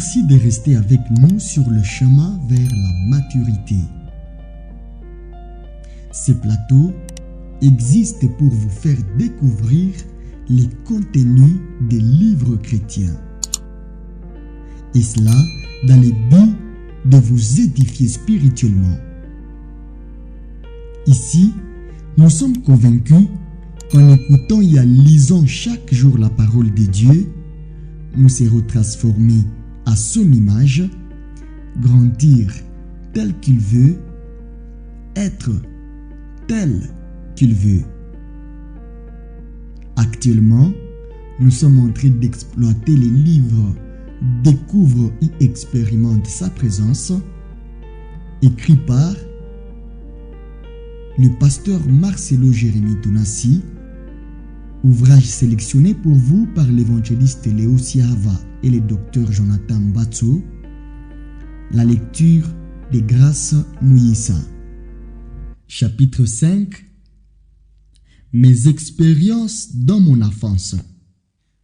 Merci de rester avec nous sur le chemin vers la maturité. Ce plateau existe pour vous faire découvrir les contenus des livres chrétiens. Et cela dans le but de vous édifier spirituellement. Ici, nous sommes convaincus qu'en écoutant et en lisant chaque jour la parole de Dieu, nous serons transformés à son image, grandir tel qu'il veut, être tel qu'il veut. Actuellement, nous sommes en train d'exploiter les livres Découvre et expérimente sa présence, écrit par le pasteur Marcelo Jérémy Tonassi, ouvrage sélectionné pour vous par l'évangéliste Léo Siava et le docteur Jonathan Batso, la lecture des Grâces Mouyissa. Chapitre 5. Mes expériences dans mon enfance.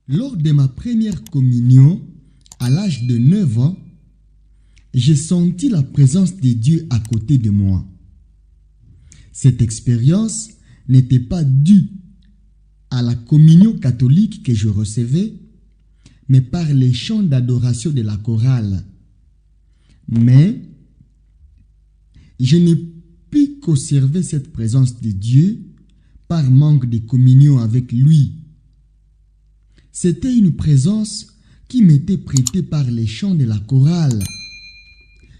Lors de ma première communion, à l'âge de 9 ans, j'ai senti la présence de Dieu à côté de moi. Cette expérience n'était pas due à la communion catholique que je recevais, mais par les chants d'adoration de la chorale. Mais je n'ai pu qu'observer cette présence de Dieu par manque de communion avec lui. C'était une présence qui m'était prêtée par les chants de la chorale,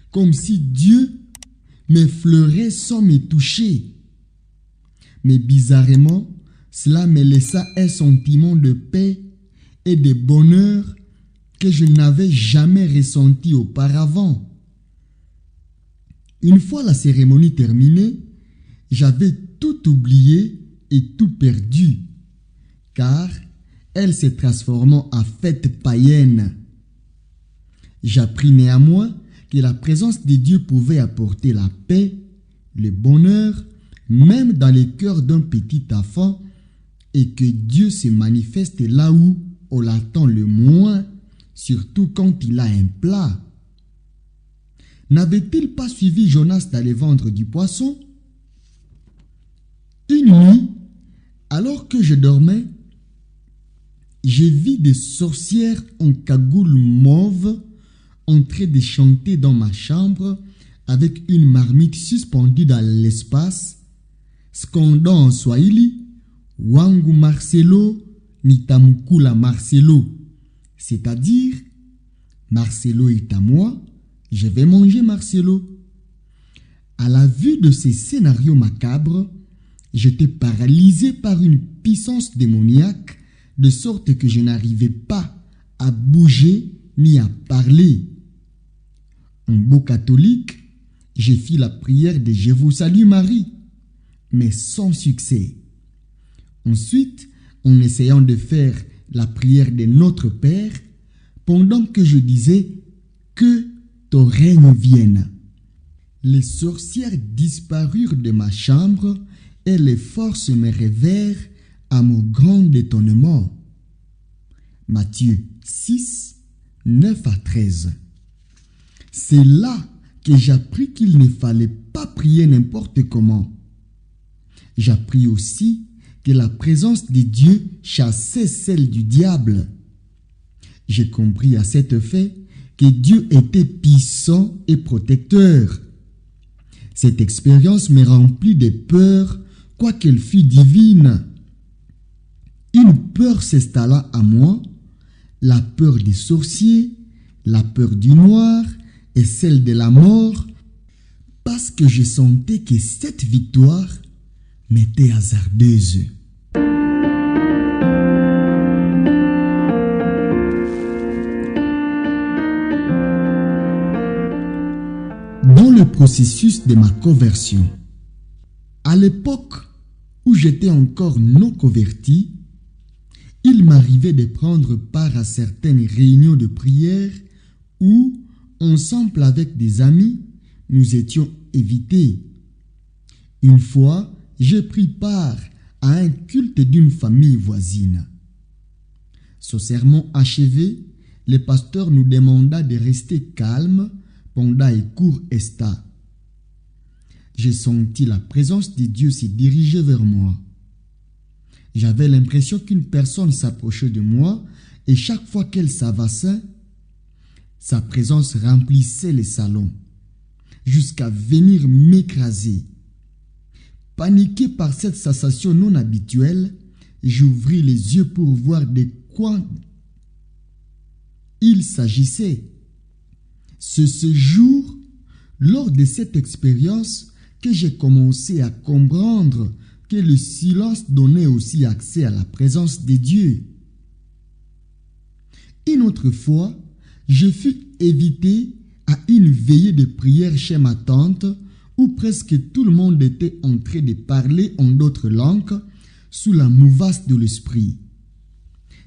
comme si Dieu m'effleurait sans me toucher. Mais bizarrement, cela me laissa un sentiment de paix et de bonheur que je n'avais jamais ressenti auparavant. Une fois la cérémonie terminée, j'avais tout oublié et tout perdu, car elle se transformant en fête païenne. J'appris néanmoins que la présence de Dieu pouvait apporter la paix, le bonheur, même dans le cœur d'un petit enfant, et que Dieu se manifeste là où on l'attend le moins, surtout quand il a un plat. N'avait-il pas suivi Jonas dans le ventre du poisson? Une nuit, alors que je dormais, j'ai vu des sorcières en cagoule mauve en train de chanter dans ma chambre avec une marmite suspendue dans l'espace, scandant en Swahili « Wangu Marcelo nitamkula Marcelo », c'est-à-dire « Marcelo est à moi, je vais manger Marcelo ». À la vue de ces scénarios macabres, j'étais paralysé par une puissance démoniaque, de sorte que je n'arrivais pas à bouger ni à parler. En beau catholique, j'ai fait la prière de « Je vous salue Marie », mais sans succès. Ensuite, en essayant de faire la prière de Notre Père, pendant que je disais « Que ton règne vienne », les sorcières disparurent de ma chambre et les forces me réveillèrent à mon grand étonnement. Matthieu 6, 9 à 13. C'est là que j'appris qu'il ne fallait pas prier n'importe comment. J'appris aussi que la présence de Dieu chassait celle du diable. J'ai compris à cet effet que Dieu était puissant et protecteur. Cette expérience me remplit de peur, quoiqu'elle fût divine. Une peur s'installa à moi, la peur des sorciers, la peur du noir et celle de la mort, parce que je sentais que cette victoire m'était hasardeuse. Dans le processus de ma conversion, à l'époque où j'étais encore non converti, il m'arrivait de prendre part à certaines réunions de prière où, ensemble avec des amis, nous étions invités. Une fois, j'ai pris part à un culte d'une famille voisine. Ce sermon achevé, le pasteur nous demanda de rester calme pendant un court instant. J'ai senti la présence de Dieu se diriger vers moi. J'avais l'impression qu'une personne s'approchait de moi et chaque fois qu'elle s'avançait, sa présence remplissait le salon jusqu'à venir m'écraser. Paniqué par cette sensation non habituelle, j'ouvris les yeux pour voir de quoi il s'agissait. C'est ce jour, lors de cette expérience, que j'ai commencé à comprendre que le silence donnait aussi accès à la présence de Dieu. Une autre fois, je fus invité à une veillée de prière chez ma tante où presque tout le monde était en train de parler en d'autres langues sous la mouvance de l'esprit.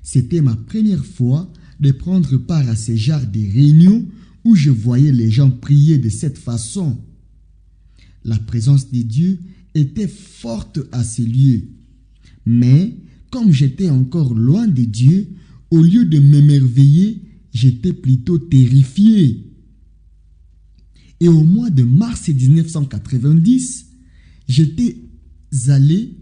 C'était ma première fois de prendre part à ce genre de réunions où je voyais les gens prier de cette façon. La présence de Dieu était forte à ces lieux. Mais comme j'étais encore loin de Dieu, au lieu de m'émerveiller, j'étais plutôt terrifié. Et au mois de mars 1990, j'étais allé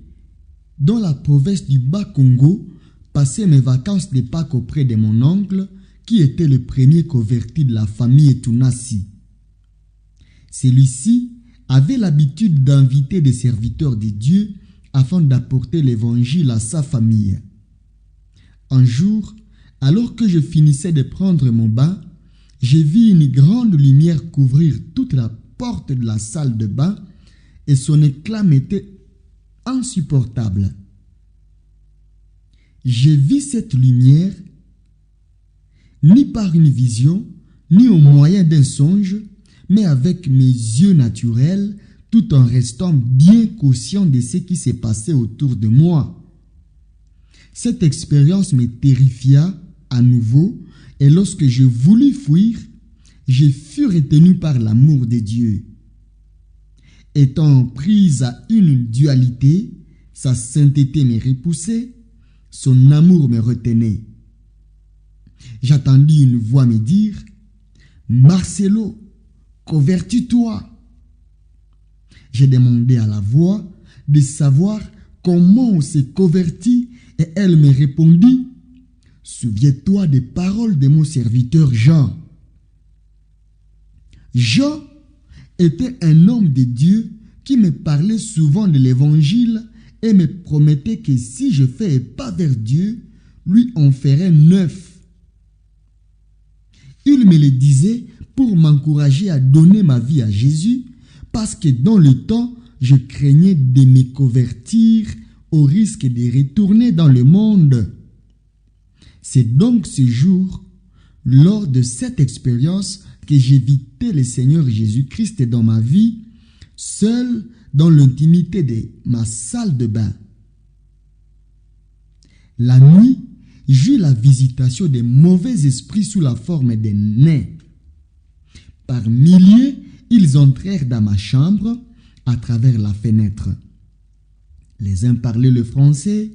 dans la province du Bas-Congo passer mes vacances de Pâques auprès de mon oncle qui était le premier converti de la famille Etunasi. Celui-ci avait l'habitude d'inviter des serviteurs de Dieu afin d'apporter l'évangile à sa famille. Un jour, alors que je finissais de prendre mon bain, j'ai vu une grande lumière couvrir toute la porte de la salle de bain et son éclat m'était insupportable. J'ai vu cette lumière ni par une vision, ni au moyen d'un songe, mais avec mes yeux naturels, tout en restant bien conscient de ce qui s'est passé autour de moi. Cette expérience me terrifia à nouveau, et lorsque je voulus fuir, je fus retenu par l'amour de Dieu. Étant prise à une dualité, sa sainteté me repoussait, son amour me retenait. J'entendis une voix me dire « Marcelo, convertis-toi ». J'ai demandé à la voix de savoir comment on s'est converti et elle me répondit « Souviens-toi des paroles de mon serviteur Jean ». Jean était un homme de Dieu qui me parlait souvent de l'évangile et me promettait que si je fais un pas vers Dieu, lui en ferait 9. Il me le disait pour m'encourager à donner ma vie à Jésus, parce que dans le temps, je craignais de me convertir au risque de retourner dans le monde. C'est donc ce jour, lors de cette expérience, que j'évitais le Seigneur Jésus-Christ dans ma vie, seul dans l'intimité de ma salle de bain. La nuit, j'eus la visitation des mauvais esprits sous la forme des nains. Par milliers, ils entrèrent dans ma chambre à travers la fenêtre. Les uns parlaient le français,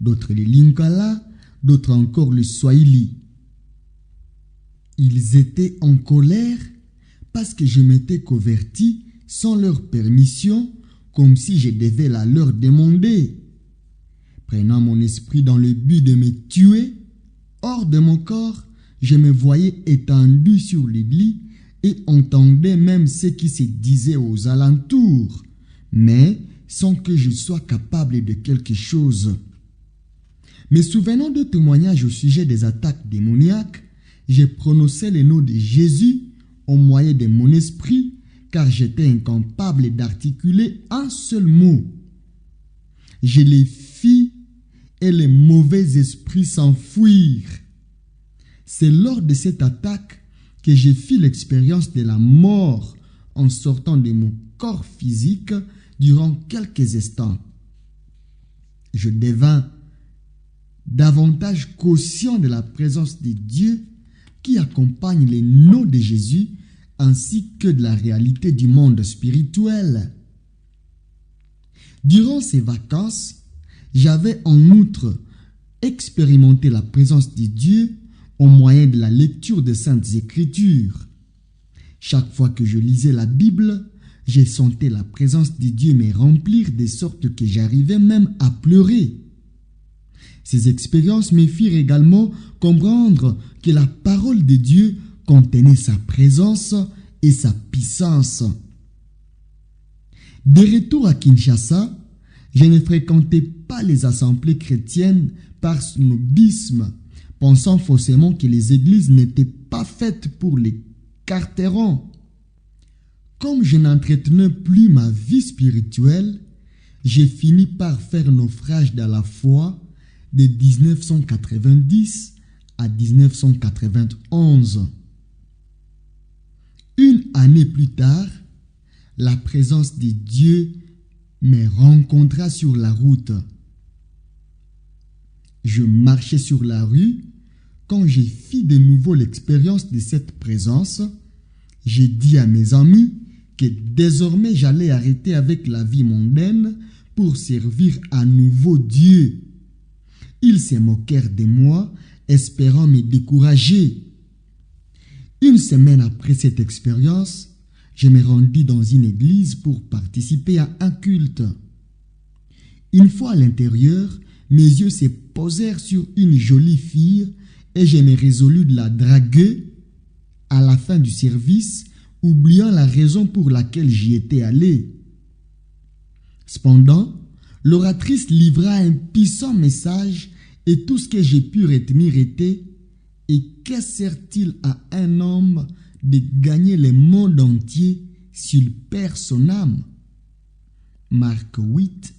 d'autres le lingala, d'autres encore le swahili. Ils étaient en colère parce que je m'étais converti sans leur permission, comme si je devais la leur demander. Prenant mon esprit dans le but de me tuer, hors de mon corps, je me voyais étendu sur le lit et entendais même ce qui se disait aux alentours, mais sans que je sois capable de quelque chose. Me souvenant de témoignages au sujet des attaques démoniaques, j'ai prononcé le nom de Jésus au moyen de mon esprit, car j'étais incapable d'articuler un seul mot. Je les fis et les mauvais esprits s'enfuirent. C'est lors de cette attaque que j'ai fait l'expérience de la mort en sortant de mon corps physique durant quelques instants. Je devins davantage conscient de la présence de Dieu qui accompagne les noms de Jésus ainsi que de la réalité du monde spirituel. Durant ces vacances, j'avais en outre expérimenté la présence de Dieu au moyen de la lecture des Saintes Écritures. Chaque fois que je lisais la Bible, j'ai senti la présence de Dieu me remplir de sorte que j'arrivais même à pleurer. Ces expériences me firent également comprendre que la parole de Dieu contenait sa présence et sa puissance. De retour à Kinshasa, je ne fréquentais pas les assemblées chrétiennes par snobisme, pensant faussement que les églises n'étaient pas faites pour les carterons. Comme je n'entretenais plus ma vie spirituelle, j'ai fini par faire naufrage dans la foi de 1990 à 1991. Une année plus tard, la présence de Dieu me rencontra sur la route. Je marchais sur la rue quand j'ai fait de nouveau l'expérience de cette présence. J'ai dit à mes amis que désormais j'allais arrêter avec la vie mondaine pour servir à nouveau Dieu. Ils se moquèrent de moi, espérant me décourager. Une semaine après cette expérience, je me rendis dans une église pour participer à un culte. Une fois à l'intérieur, mes yeux se posèrent sur une jolie fille et je me résolus de la draguer à la fin du service, oubliant la raison pour laquelle j'y étais allé. Cependant, l'oratrice livra un puissant message et tout ce que j'ai pu retenir était: et que sert-il à un homme de gagner le monde entier s'il perd son âme? Marc 8,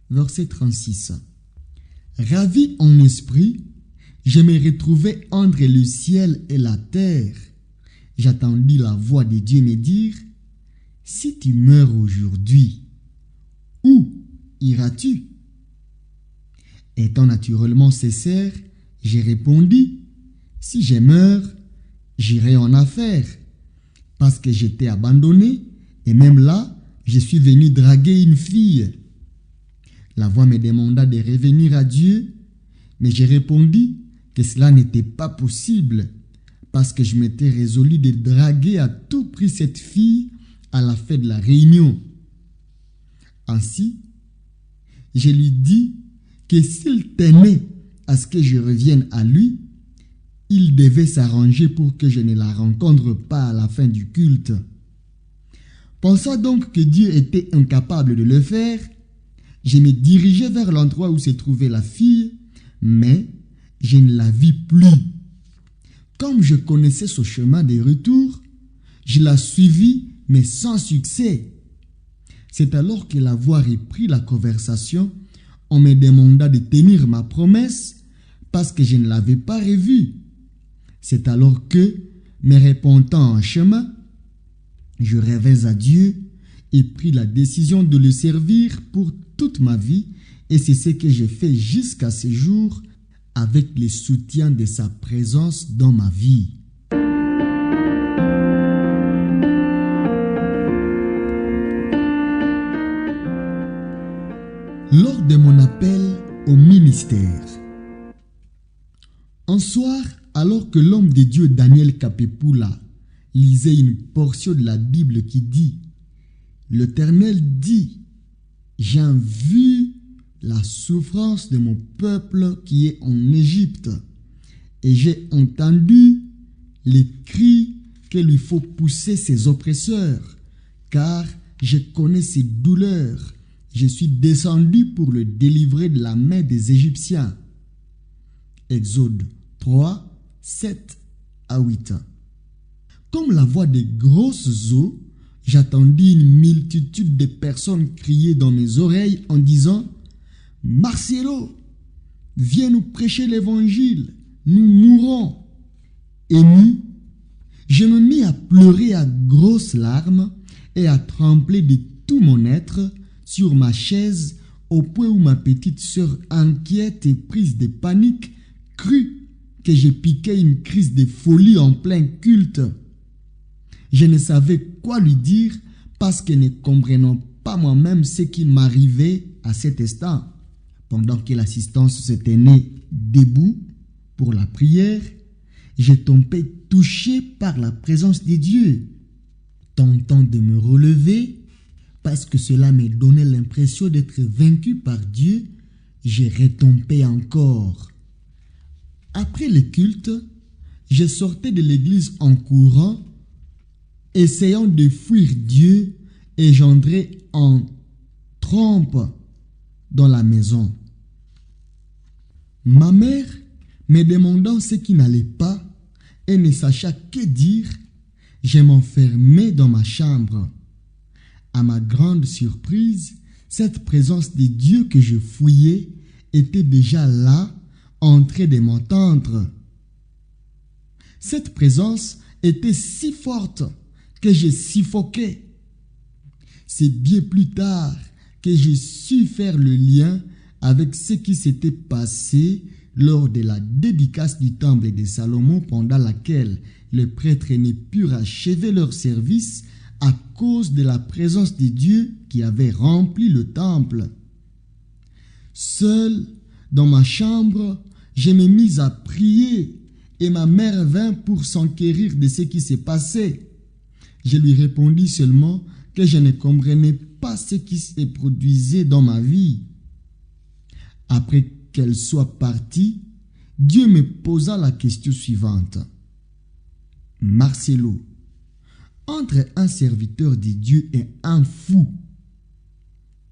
verset 36. Ravi en esprit, je me retrouvais entre le ciel et la terre. J'attendis la voix de Dieu me dire: si tu meurs aujourd'hui, où iras-tu? Étant naturellement sincère, j'ai répondu: si je meurs, j'irai en affaires, parce que j'étais abandonné et même là, je suis venu draguer une fille. La voix me demanda de revenir à Dieu, mais j'ai répondu que cela n'était pas possible, parce que je m'étais résolu de draguer à tout prix cette fille à la fin de la réunion. Ainsi, je lui dis que s'il tenait à ce que je revienne à lui, il devait s'arranger pour que je ne la rencontre pas à la fin du culte. Pensant donc que Dieu était incapable de le faire, je me dirigeai vers l'endroit où se trouvait la fille, mais je ne la vis plus. Comme je connaissais son chemin de retour, je la suivis, mais sans succès. C'est alors que la voix reprit la conversation. On me demanda de tenir ma promesse parce que je ne l'avais pas revue. C'est alors que, me repentant en chemin, je rêvais à Dieu et pris la décision de le servir pour toute ma vie, et c'est ce que j'ai fait jusqu'à ce jour avec le soutien de sa présence dans ma vie. Lors de mon appel au ministère, un soir, alors que l'homme de Dieu Daniel Kapepula lisait une portion de la Bible qui dit: l'Éternel dit, j'ai vu la souffrance de mon peuple qui est en Égypte, et j'ai entendu les cris que lui faut pousser ses oppresseurs, car je connais ses douleurs. Je suis descendu pour le délivrer de la main des Égyptiens. Exode 3, 7 à 8. Comme la voix des grosses eaux, j'attendis une multitude de personnes crier dans mes oreilles en disant: Marcelo, viens nous prêcher l'évangile, nous mourrons. Ému, je me mis à pleurer à grosses larmes et à trembler de tout mon être sur ma chaise, au point où ma petite sœur, inquiète et prise de panique, crut que je piquais une crise de folie en plein culte. Je ne savais quoi lui dire parce que ne comprenant pas moi-même ce qui m'arrivait à cet instant. Pendant que l'assistance se tenait debout pour la prière, j'ai tombé touché par la présence de Dieu. Tentant de me relever, parce que cela me donnait l'impression d'être vaincu par Dieu, j'ai retombé encore. Après le culte, je sortais de l'église en courant, essayant de fuir Dieu et j'entrais en trompe dans la maison. Ma mère, me demandant ce qui n'allait pas et ne sachant que dire, je m'enfermais dans ma chambre. À ma grande surprise, cette présence de Dieu que je fouillais était déjà là, en train de m'entendre. Cette présence était si forte que je suffoquais. C'est bien plus tard que j'ai su faire le lien avec ce qui s'était passé lors de la dédicace du temple de Salomon, pendant laquelle les prêtres ne purent achever leur service à cause de la présence de Dieu qui avait rempli le temple. Seul dans ma chambre, je me mis à prier et ma mère vint pour s'enquérir de ce qui s'est passé. Je lui répondis seulement que je ne comprenais pas ce qui se produisait dans ma vie. Après qu'elle soit partie, Dieu me posa la question suivante. Marcelo, entre un serviteur de Dieu et un fou,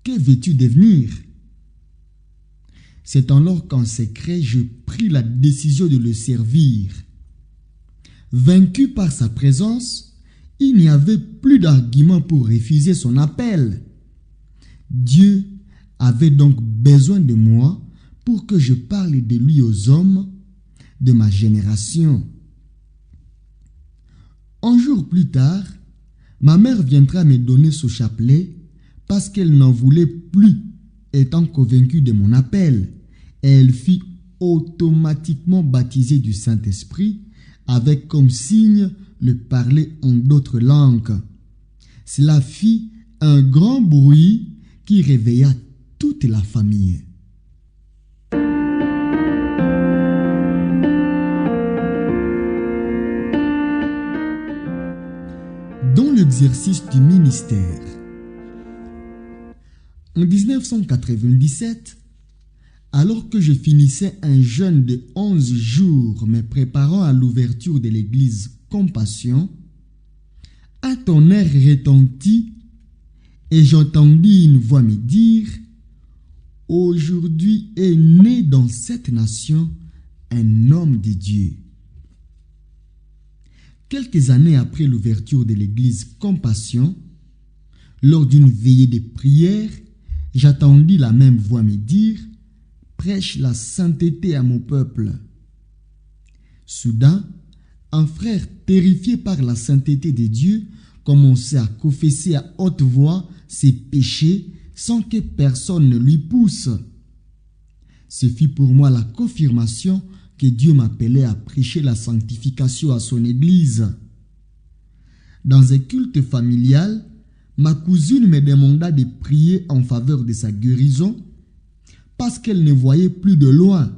que veux-tu devenir? C'est alors qu'en secret, je pris la décision de le servir. Vaincu par sa présence, il n'y avait plus d'argument pour refuser son appel. Dieu avait donc besoin de moi pour que je parle de lui aux hommes de ma génération. Un jour plus tard, ma mère viendra me donner ce chapelet parce qu'elle n'en voulait plus, étant convaincue de mon appel. Et elle fit automatiquement baptiser du Saint-Esprit avec comme signe le parler en d'autres langues. Cela fit un grand bruit qui réveilla toute la famille. Dans l'exercice du ministère, en 1997, alors que je finissais un jeûne de 11 jours me préparant à l'ouverture de l'église Compassion, un tonnerre retentit et j'entendis une voix me dire « Aujourd'hui est né dans cette nation un homme de Dieu ». Quelques années après l'ouverture de l'église Compassion, lors d'une veillée de prière, j'entendis la même voix me dire « Prêche la sainteté à mon peuple ». Soudain, un frère terrifié par la sainteté de Dieu commençait à confesser à haute voix ses péchés sans que personne ne lui pousse. Ce fut pour moi la confirmation que Dieu m'appelait à prêcher la sanctification à son église. Dans un culte familial, ma cousine me demanda de prier en faveur de sa guérison parce qu'elle ne voyait plus de loin.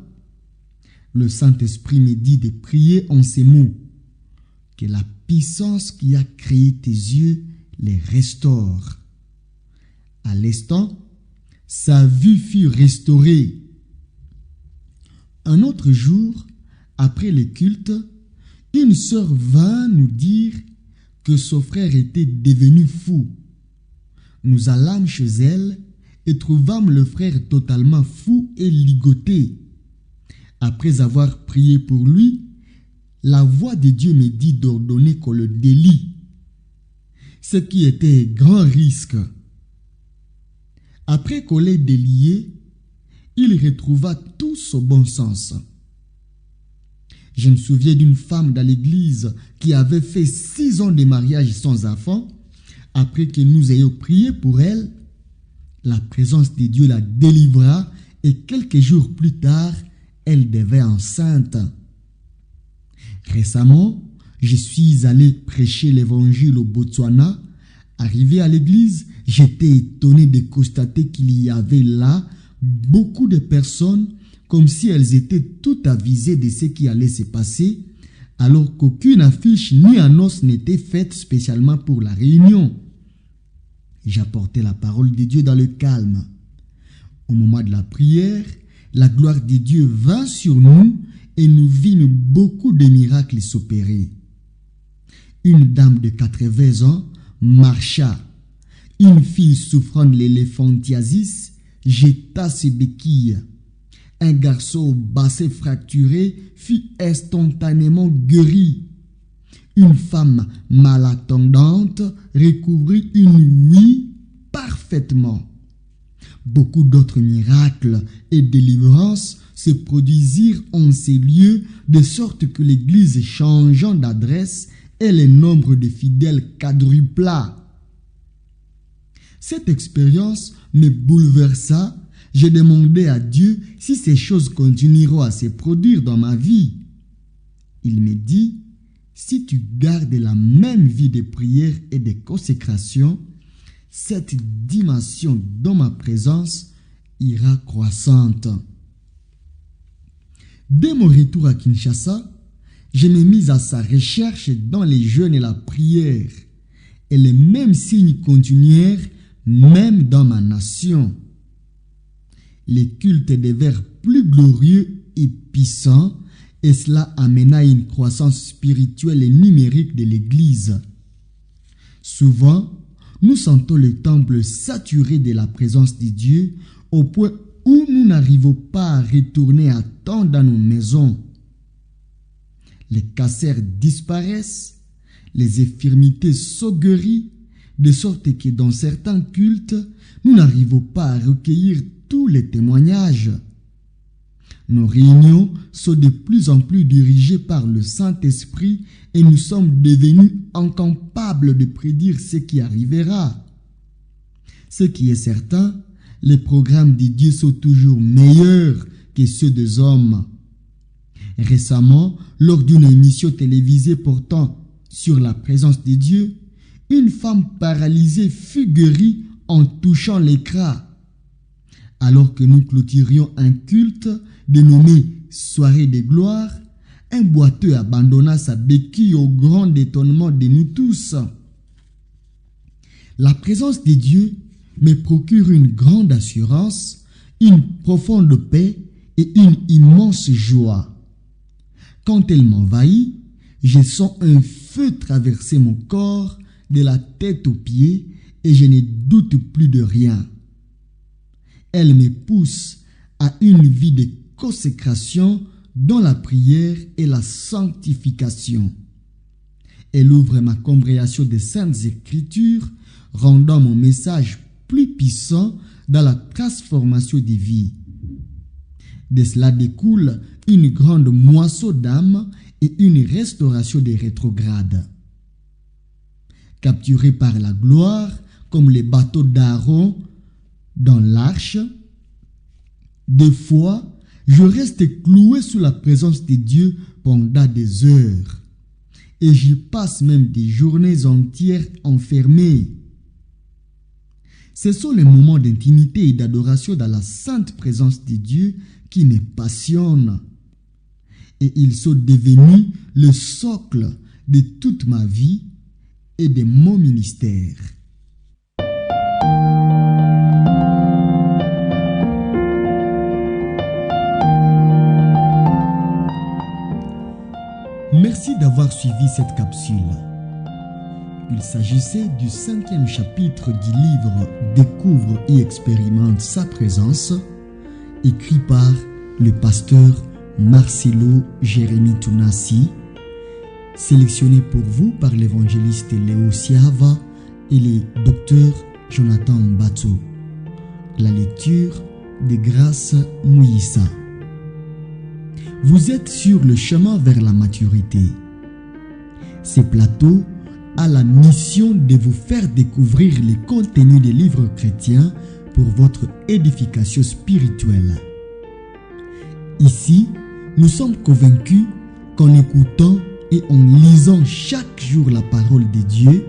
Le Saint-Esprit me dit de prier en ces mots: que la puissance qui a créé tes yeux les restaure. À l'instant, sa vue fut restaurée. Un autre jour, après le culte, une sœur vint nous dire que son frère était devenu fou. Nous allâmes chez elle et trouvâmes le frère totalement fou et ligoté. Après avoir prié pour lui, la voix de Dieu me dit d'ordonner qu'on le délie, ce qui était grand risque. Après qu'on l'ait délié, il retrouva tout son bon sens. Je me souviens d'une femme dans l'église qui avait fait 6 ans de mariage sans enfant. Après que nous ayons prié pour elle, la présence de Dieu la délivra et quelques jours plus tard, elle devint enceinte. Récemment, je suis allé prêcher l'évangile au Botswana. Arrivé à l'église, j'étais étonné de constater qu'il y avait là beaucoup de personnes comme si elles étaient toutes avisées de ce qui allait se passer, alors qu'aucune affiche ni annonce n'était faite spécialement pour la réunion. J'apportais la parole de Dieu dans le calme. Au moment de la prière, la gloire de Dieu vint sur nous et nous vîmes beaucoup de miracles s'opérer. Une dame de 80 ans marcha. Une fille souffrant de l'éléphantiasis jeta ses béquilles. Un garçon au basset fracturé fut instantanément guéri. Une femme malattendante recouvrit une ouïe parfaitement. Beaucoup d'autres miracles et délivrances se produisirent en ces lieux, de sorte que l'Église, changeant d'adresse, et le nombre de fidèles quadrupla. Cette expérience me bouleversa. Je demandai à Dieu si ces choses continueront à se produire dans ma vie. Il me dit, si tu gardes la même vie de prière et de consécration, cette dimension dans ma présence ira croissante. Dès mon retour à Kinshasa, je me mis à sa recherche dans les jeûnes et la prière, et les mêmes signes continuèrent même dans ma nation. Les cultes devinrent plus glorieux et puissants, et cela amena une croissance spirituelle et numérique de l'Église. Souvent, nous sentons le temple saturé de la présence de Dieu au point où nous n'arrivons pas à retourner à temps dans nos maisons. Les cancers disparaissent, les infirmités sont guéries, de sorte que dans certains cultes, nous n'arrivons pas à recueillir tous les témoignages. Nos réunions sont de plus en plus dirigées par le Saint-Esprit et nous sommes devenus incapables de prédire ce qui arrivera. Ce qui est certain, les programmes de Dieu sont toujours meilleurs que ceux des hommes. Récemment, lors d'une émission télévisée portant sur la présence de Dieu, une femme paralysée fut guérie en touchant l'écran. Alors que nous clôturions un culte dénommé Soirée de gloire, un boiteux abandonna sa béquille au grand étonnement de nous tous. La présence de Dieu me procure une grande assurance, une profonde paix et une immense joie. Quand elle m'envahit, je sens un feu traverser mon corps de la tête aux pieds et je ne doute plus de rien. Elle me pousse à une vie de consécration dans la prière et la sanctification. Elle ouvre ma compréhension des Saintes Écritures, rendant mon message plus puissant dans la transformation des vies. De cela découle une grande moisson d'âmes et une restauration des rétrogrades. Capturé par la gloire, comme les bateaux d'Aaron dans l'arche, des fois, je reste cloué sous la présence de Dieu pendant des heures. Et j'y passe même des journées entières enfermé. Ce sont les moments d'intimité et d'adoration dans la sainte présence de Dieu qui me passionnent. Et ils sont devenus le socle de toute ma vie et de mon ministère. Merci d'avoir suivi cette capsule. Il s'agissait du 5e chapitre du livre « Découvre et expérimente sa présence » écrit par le pasteur Marcelo Jérémy Tounassi, sélectionné pour vous par l'évangéliste Léo Siava et le docteur Jonathan Mbato. La lecture de Grâce Mouissa. Vous êtes sur le chemin vers la maturité. Ce plateau a la mission de vous faire découvrir les contenus des livres chrétiens pour votre édification spirituelle. Ici, nous sommes convaincus qu'en écoutant et en lisant chaque jour la parole de Dieu,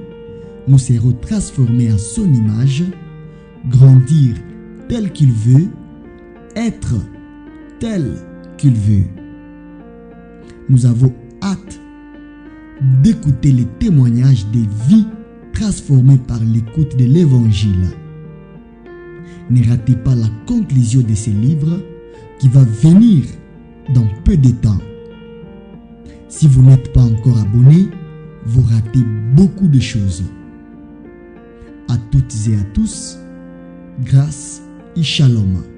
nous serons transformés à son image, grandir tel qu'il veut, être tel qu'il veut. Nous avons hâte d'écouter les témoignages des vies transformées par l'écoute de l'Évangile. Ne ratez pas la conclusion de ce livre qui va venir dans peu de temps. Si vous n'êtes pas encore abonné, vous ratez beaucoup de choses. À toutes et à tous, grâce et shalom.